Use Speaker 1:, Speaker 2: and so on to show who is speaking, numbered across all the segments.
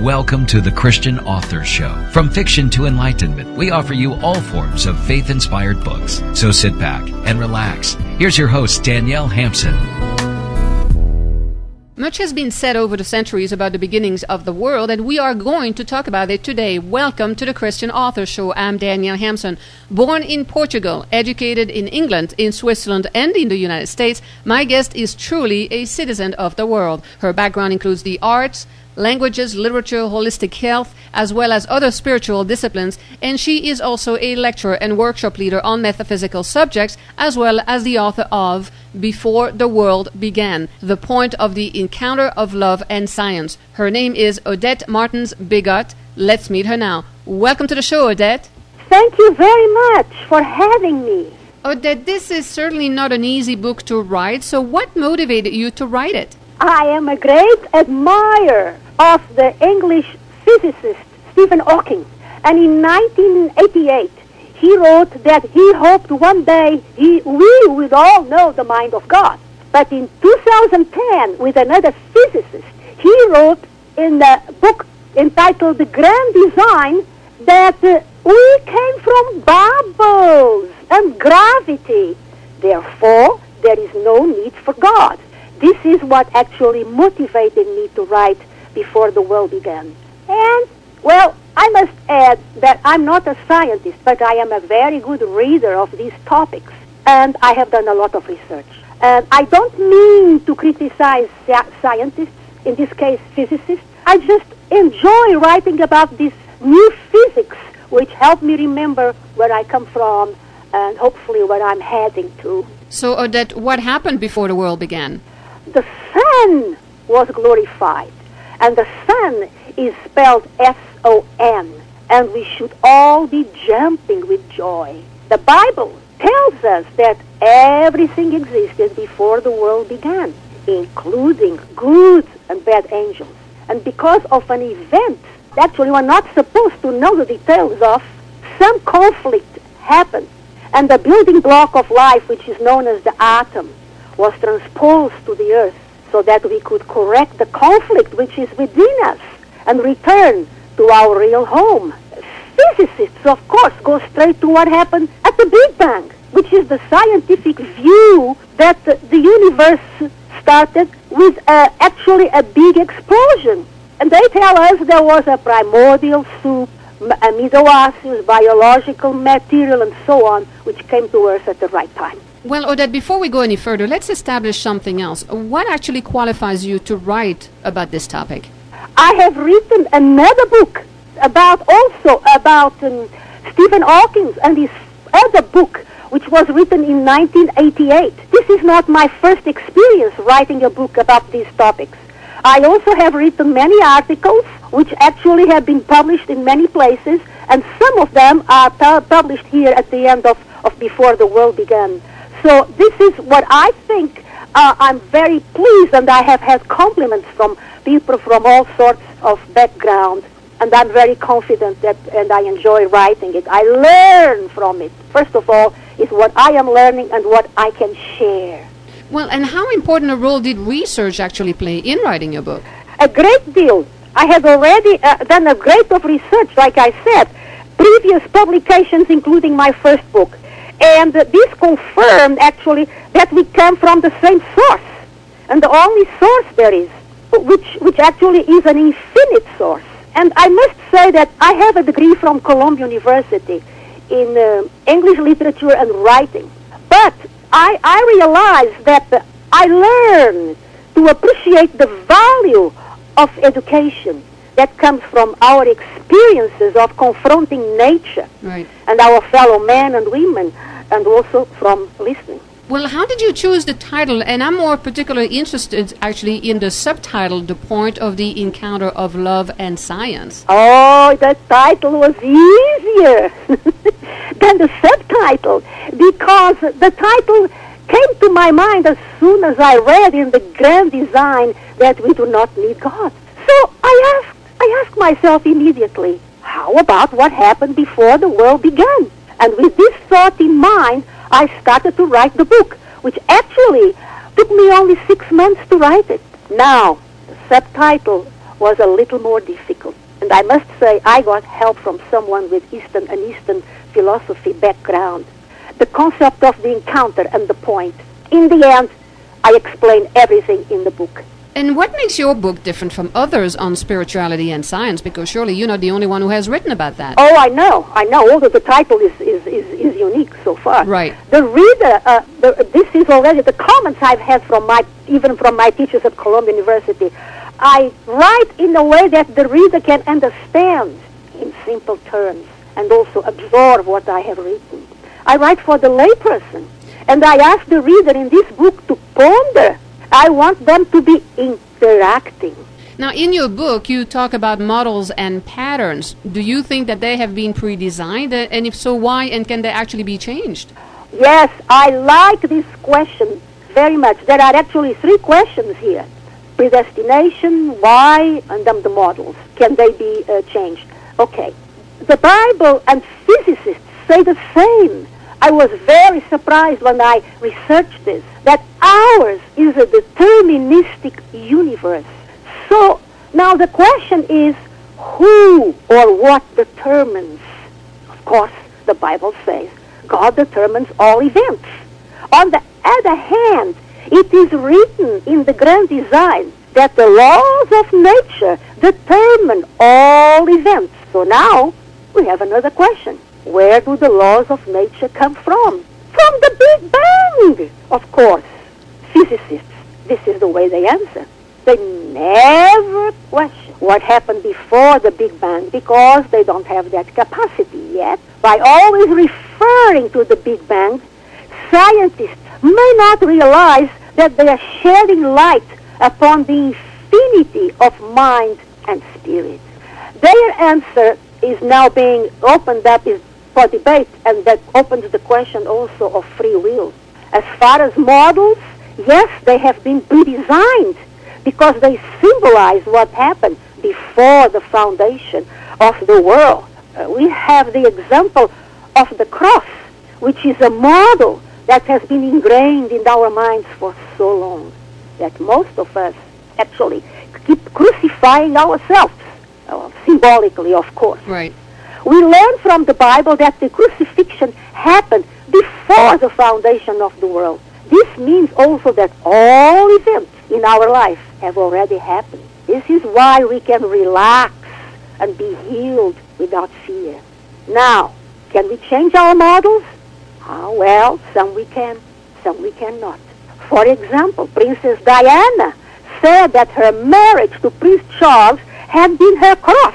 Speaker 1: Welcome to the Christian Author Show. From fiction to enlightenment, we offer you all forms of faith-inspired books. So sit back and relax. Here's your host, Danielle Hampson.
Speaker 2: Much has been said over the centuries about the beginnings of the world, and we are going to talk about it today. Welcome to the Christian Author Show. I'm Danielle Hampson. Born in Portugal, educated in England, in Switzerland, and in the United States, my guest is truly a citizen of the world. Her background includes the arts, languages, literature, holistic health, as well as other spiritual disciplines, and she is also a lecturer and workshop leader on metaphysical subjects, as well as the author of Before the World Began, The Point of the Encounter of Love and Science. Her name is Odete Bigote. Let's meet her now. Welcome to the show, Odete.
Speaker 3: Thank you very much for having me.
Speaker 2: Odete, this is certainly not an easy book to write, so what motivated you to write it?
Speaker 3: I am a great admirer of the English physicist Stephen Hawking, and in 1988 he wrote that he hoped one day we would all know the mind of God. But in 2010, with another physicist, he wrote in a book entitled The Grand Design that we came from bubbles and gravity. Therefore, there is no need for God. This is what actually motivated me to write Before the World Began. And, well, I must add that I'm not a scientist, but I am a very good reader of these topics, and I have done a lot of research. And I don't mean to criticize scientists, in this case physicists. I just enjoy writing about this new physics, which help me remember where I come from and hopefully where I'm heading to.
Speaker 2: So, Odete, what happened before the world began?
Speaker 3: The Son was glorified, and the Son is spelled S-O-N, and we should all be jumping with joy. The Bible tells us that everything existed before the world began, including good and bad angels. And because of an event, actually we're not supposed to know the details of, some conflict happened, and the building block of life, which is known as the atom, was transposed to the earth so that we could correct the conflict which is within us and return to our real home. Physicists, of course, go straight to what happened at the Big Bang, which is the scientific view that the universe started with actually a big explosion. And they tell us there was a primordial soup, amino acids, biological material, and so on, which came to Earth at the right time.
Speaker 2: Well, Odete, before we go any further, let's establish something else. What actually qualifies you to write about this topic?
Speaker 3: I have written another book about Stephen Hawking and his other book, which was written in 1988. This is not my first experience writing a book about these topics. I also have written many articles, which actually have been published in many places, and some of them are published here at the end of Before the World Began. So this is what I think. I'm very pleased, and I have had compliments from people from all sorts of background, and I'm very confident and I enjoy writing it. I learn from it. First of all, is what I am learning and what I can share.
Speaker 2: Well, and how important a role did research actually play in writing your book?
Speaker 3: A great deal. I had already done a great deal of research, like I said, previous publications, including my first book. And this confirmed, actually, that we come from the same source. And the only source there is, which actually is an infinite source. And I must say that I have a degree from Columbia University in English literature and writing. But I realized that I learned to appreciate the value of education that comes from our experiences of confronting nature,
Speaker 2: right,
Speaker 3: and our fellow men and women, and also from listening.
Speaker 2: Well, how did you choose the title? And I'm more particularly interested actually in the subtitle, The Point of the Encounter of Love and Science.
Speaker 3: Oh, the title was easier than the subtitle, because the title came to my mind as soon as I read in The Grand Design that we do not need God. So I asked myself immediately, how about what happened before the world began? And with this thought in mind, I started to write the book, which actually took me only 6 months to write it. Now, the subtitle was a little more difficult. And I must say, I got help from someone with an Eastern philosophy background. The concept of the encounter and the point. In the end, I explain everything in the book.
Speaker 2: And what makes your book different from others on spirituality and science? Because surely you're not the only one who has written about that.
Speaker 3: Oh, I know. Although the title is unique so far.
Speaker 2: Right.
Speaker 3: The reader, this is already the comments I've had even from my teachers at Columbia University. I write in a way that the reader can understand in simple terms and also absorb what I have written. I write for the layperson, and I ask the reader in this book to ponder. I want them to be interacting.
Speaker 2: Now, in your book, you talk about models and patterns. Do you think that they have been pre-designed? And if so, why? And can they actually be changed?
Speaker 3: Yes, I like this question very much. There are actually 3 questions here. Predestination, why, and then the models. Can they be changed? Okay. The Bible and physicists say the same. I was very surprised when I researched this, that ours is a deterministic universe. So now the question is, who or what determines? Of course, the Bible says God determines all events. On the other hand, it is written in the grand design that the laws of nature determine all events. So now we have another question. Where do the laws of nature come from? From the Big Bang, of course. Physicists, this is the way they answer. They never question what happened before the Big Bang because they don't have that capacity yet. By always referring to the Big Bang, scientists may not realize that they are shedding light upon the infinity of mind and spirit. Their answer is now being opened up for debate, and that opens the question also of free will. As far as models, yes, they have been pre-designed because they symbolize what happened before the foundation of the world. We have the example of the cross, which is a model that has been ingrained in our minds for so long that most of us actually keep crucifying ourselves, symbolically, of course.
Speaker 2: Right.
Speaker 3: We learn from the Bible that the crucifixion happened before the foundation of the world. This means also that all events in our life have already happened. This is why we can relax and be healed without fear. Now, can we change our models? Well, some we can, some we cannot. For example, Princess Diana said that her marriage to Prince Charles had been her cross,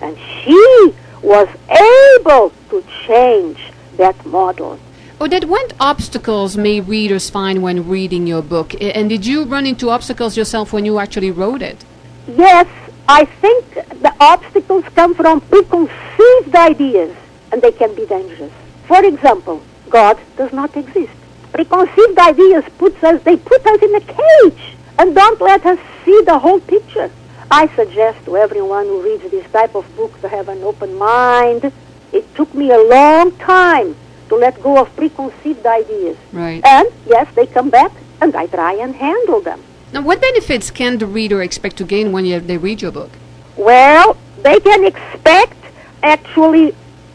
Speaker 3: and she was able to change that model.
Speaker 2: Odete, what obstacles may readers find when reading your book? And did you run into obstacles yourself when you actually wrote it?
Speaker 3: Yes, I think the obstacles come from preconceived ideas, and they can be dangerous. For example, God does not exist. Preconceived ideas put us in a cage and don't let us see the whole picture. I suggest to everyone who reads this type of book to have an open mind. It took me a long time to let go of preconceived ideas.
Speaker 2: Right.
Speaker 3: And, yes, they come back, and I try and handle them.
Speaker 2: Now, what benefits can the reader expect to gain when they read your book?
Speaker 3: Well, they can expect, actually,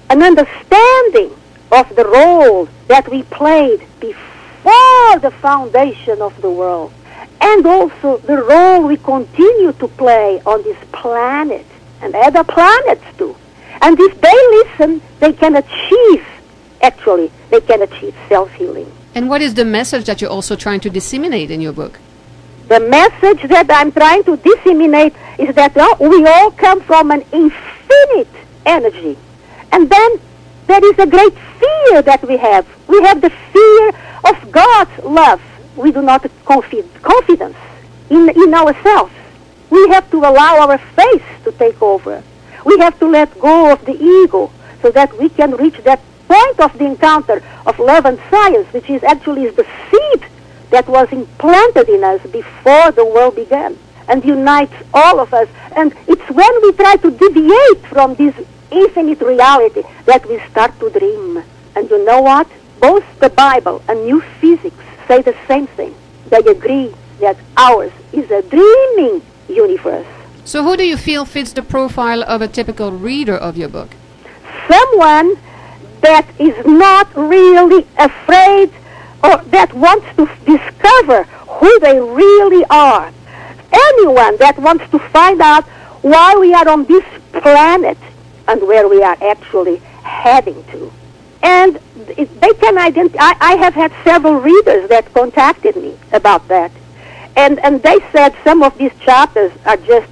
Speaker 3: an understanding of the role that we played before the foundation of the world, and also the role we continue to play on this planet and other planets too. And if they listen, they can achieve self-healing.
Speaker 2: And what is the message that you're also trying to disseminate in your book?
Speaker 3: The message that I'm trying to disseminate is that we all come from an infinite energy. And then there is a great fear that we have. We have the fear of God's love. We do not confidence in ourselves. We have to allow our faith to take over. We have to let go of the ego so that we can reach that point of the encounter of love and science, which is actually the seed that was implanted in us before the world began and unites all of us. And it's when we try to deviate from this infinite reality that we start to dream. And you know what? Both the Bible and new physics say the same thing. They agree that ours is a dreaming universe.
Speaker 2: So who do you feel fits the profile of a typical reader of your book?
Speaker 3: Someone that is not really afraid or that wants to discover who they really are. Anyone that wants to find out why we are on this planet and where we are actually heading to. And they can identify. I have had several readers that contacted me about that. And they said some of these chapters are just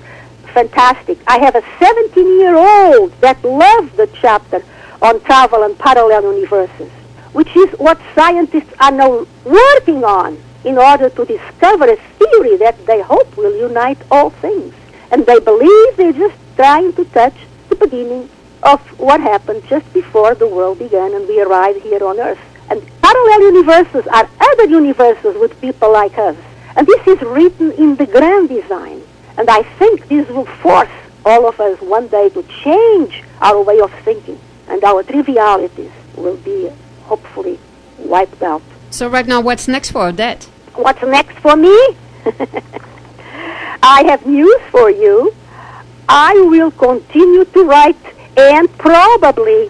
Speaker 3: fantastic. I have a 17-year-old that loves the chapter on travel and parallel universes, which is what scientists are now working on in order to discover a theory that they hope will unite all things. And they believe they're just trying to touch the beginning of what happened just before the world began and we arrived here on Earth. And parallel universes are other universes with people like us. And this is written in the grand design. And I think this will force all of us one day to change our way of thinking. And our trivialities will be hopefully wiped out.
Speaker 2: So right now, what's next for Odete?
Speaker 3: What's next for me? I have news for you. I will continue to write, and probably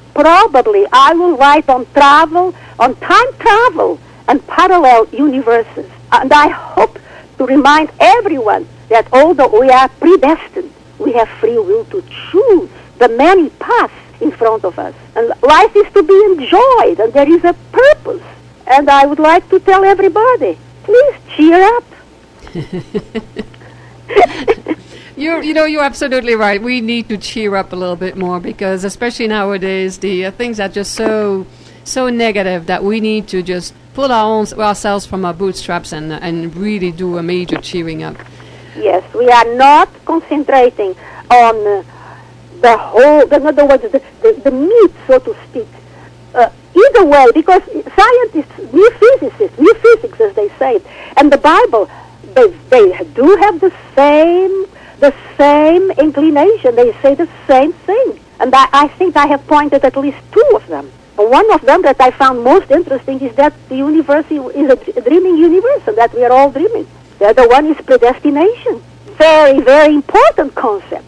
Speaker 3: I will write on travel, on time travel and parallel universes. And I hope to remind everyone that although we are predestined, we have free will to choose the many paths in front of us. And life is to be enjoyed, and there is a purpose. And I would like to tell everybody, please cheer up.
Speaker 2: You're absolutely right. We need to cheer up a little bit more because, especially nowadays, the things are just so negative that we need to just pull ourselves from our bootstraps and really do a major cheering up.
Speaker 3: Yes, we are not concentrating on the whole, in other words, the meat, so to speak. Either way, because scientists, new physicists, new physics, as they say it, and the Bible, they do have the same inclination. They say the same thing. And I think I have pointed at least two of them. One of them that I found most interesting is that the universe is a dreaming universe and that we are all dreaming. The other one is predestination. Very, very important concept.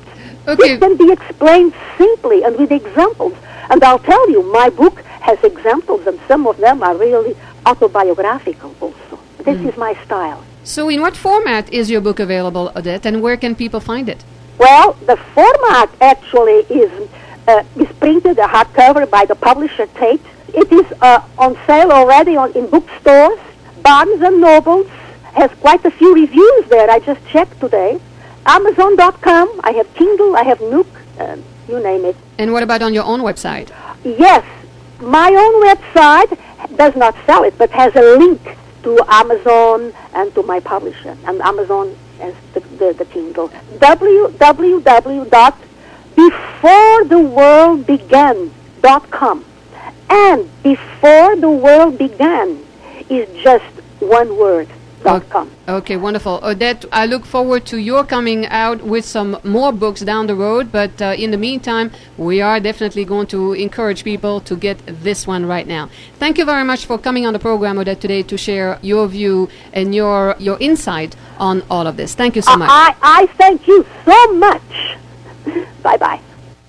Speaker 2: Okay.
Speaker 3: This can be explained simply and with examples. And I'll tell you, my book has examples, and some of them are really autobiographical also. This is my style.
Speaker 2: So in what format is your book available, Odete, and where can people find it?
Speaker 3: Well, the format actually is printed, a hardcover by the publisher Tate. It is on sale already in bookstores. Barnes & Nobles has quite a few reviews there. I just checked today. Amazon.com, I have Kindle, I have Nook, you name it.
Speaker 2: And what about on your own website?
Speaker 3: Yes, my own website does not sell it, but has a link to Amazon and to my publisher. And Amazon has the Kindle. www.beforetheworldbegan.com. And before the world began is just one word.
Speaker 2: Okay, wonderful. Odete, I look forward to your coming out with some more books down the road, but in the meantime, we are definitely going to encourage people to get this one right now. Thank you very much for coming on the program, Odete, today to share your view and your insight on all of this. Thank you so much.
Speaker 3: I thank you so much. Bye-bye.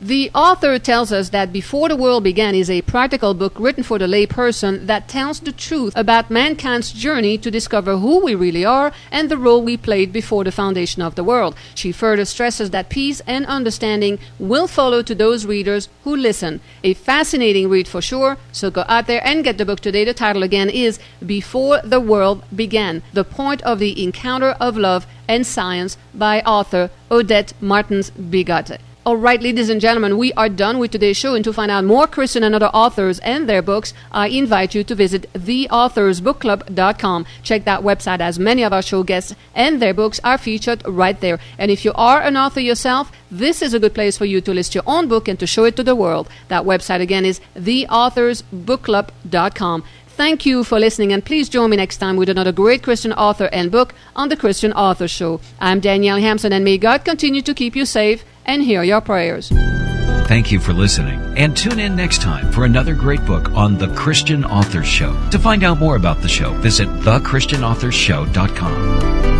Speaker 2: The author tells us that Before the World Began is a practical book written for the lay person that tells the truth about mankind's journey to discover who we really are and the role we played before the foundation of the world. She further stresses that peace and understanding will follow to those readers who listen. A fascinating read for sure, so go out there and get the book today. The title again is Before the World Began, The Point of the Encounter of Love and Science by author Odete Bigote. All right, ladies and gentlemen, we are done with today's show, and to find out more Christian and other authors and their books, I invite you to visit theauthorsbookclub.com. Check that website, as many of our show guests and their books are featured right there. And if you are an author yourself, this is a good place for you to list your own book and to show it to the world. That website again is theauthorsbookclub.com. Thank you for listening, and please join me next time with another great Christian author and book on the Christian Author Show. I'm Danielle Hampson, and may God continue to keep you safe and hear your prayers.
Speaker 1: Thank you for listening, and tune in next time for another great book on the Christian Author Show. To find out more about the show, visit thechristianauthorsshow.com.